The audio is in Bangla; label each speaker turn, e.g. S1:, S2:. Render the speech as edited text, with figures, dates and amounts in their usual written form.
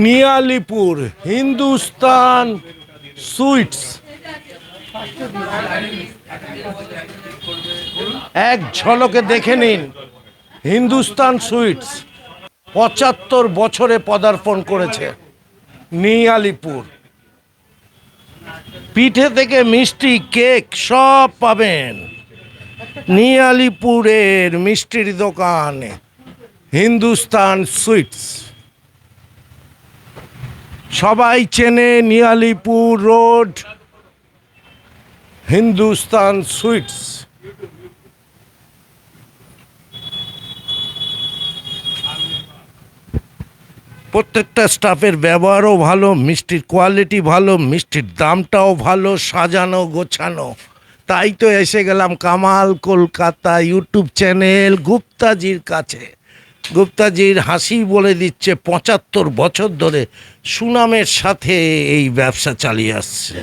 S1: নিয়ালিপুর হিন্দুস্তান সুইটস এক ঝলকে দেখে নিন। হিন্দুস্তান সুইটস ৭৫ বছরে পদার্পণ করেছে। নিয়ালিপুর পিঠে থেকে মিষ্টি, কেক সব পাবেন নিয়ালিপুরের মিষ্টির দোকানে। হিন্দুস্তান সুইটস সবাই চেনে। নিয়ালিপুর রোড হিন্দুস্তান সুইটস। প্রত্যেকটা স্টাফের ব্যবহারও ভালো, মিষ্টির কোয়ালিটি ভালো, মিষ্টির দামটাও ভালো, সাজানো গোছানো। তাই তো এসে গেলাম কামাল কলকাতা ইউটিউব চ্যানেল গুপ্তাজির কাছে। গুপ্তাজির হাসি বলে দিচ্ছে ৭৫ বছর ধরে সুনামের সাথে এই ব্যবসা চালিয়ে আসছে।